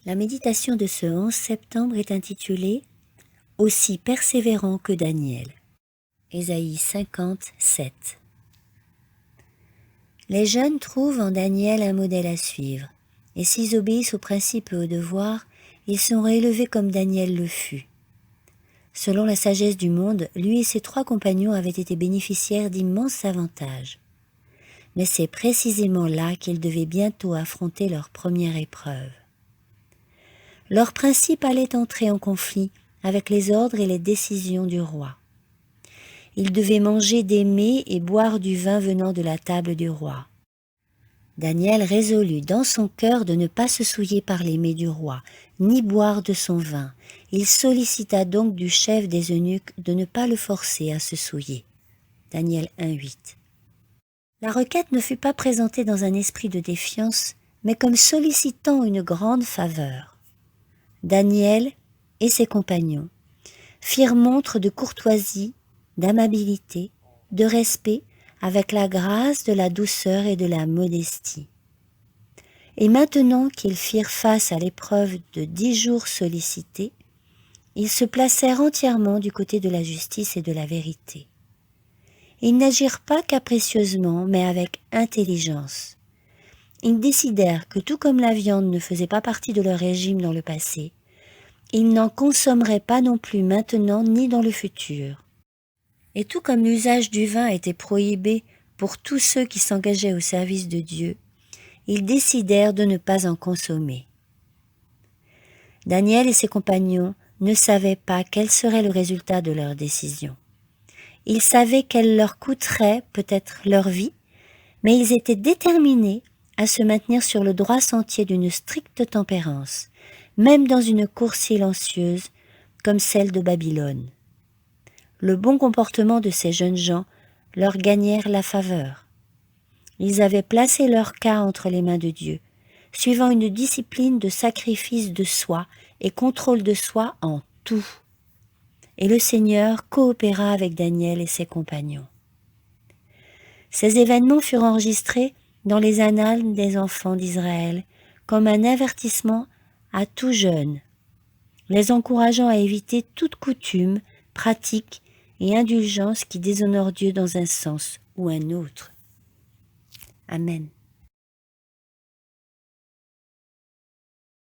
La méditation de ce 11 septembre est intitulée « Aussi persévérant que Daniel ». Ésaïe 50, 7. Les jeunes trouvent en Daniel un modèle à suivre, et s'ils obéissent aux principes et aux devoirs, ils seront élevés comme Daniel le fut. Selon la sagesse du monde, lui et ses 3 compagnons avaient été bénéficiaires d'immenses avantages. Mais c'est précisément là qu'ils devaient bientôt affronter leur première épreuve. Leurs principes allaient entrer en conflit avec les ordres et les décisions du roi. Ils devaient manger des mets et boire du vin venant de la table du roi. Daniel résolut dans son cœur de ne pas se souiller par les mets du roi, ni boire de son vin. Il sollicita donc du chef des eunuques de ne pas le forcer à se souiller. Daniel 1,8. La requête ne fut pas présentée dans un esprit de défiance, mais comme sollicitant une grande faveur. Daniel et ses compagnons firent montre de courtoisie, d'amabilité, de respect, avec la grâce de la douceur et de la modestie. Et maintenant qu'ils firent face à l'épreuve de 10 jours sollicités, ils se placèrent entièrement du côté de la justice et de la vérité. Ils n'agirent pas capricieusement, mais avec intelligence. Ils décidèrent que tout comme la viande ne faisait pas partie de leur régime dans le passé, ils n'en consommeraient pas non plus maintenant ni dans le futur. Et tout comme l'usage du vin était prohibé pour tous ceux qui s'engageaient au service de Dieu, ils décidèrent de ne pas en consommer. Daniel et ses compagnons ne savaient pas quel serait le résultat de leur décision. Ils savaient qu'elle leur coûterait peut-être leur vie, mais ils étaient déterminés à se maintenir sur le droit sentier d'une stricte tempérance, même dans une course silencieuse comme celle de Babylone. Le bon comportement de ces jeunes gens leur gagnèrent la faveur. Ils avaient placé leur cas entre les mains de Dieu, suivant une discipline de sacrifice de soi et contrôle de soi en tout. Et le Seigneur coopéra avec Daniel et ses compagnons. Ces événements furent enregistrés dans les annales des enfants d'Israël comme un avertissement à tout jeune, les encourageant à éviter toute coutume, pratique et indulgence qui déshonore Dieu dans un sens ou un autre. Amen.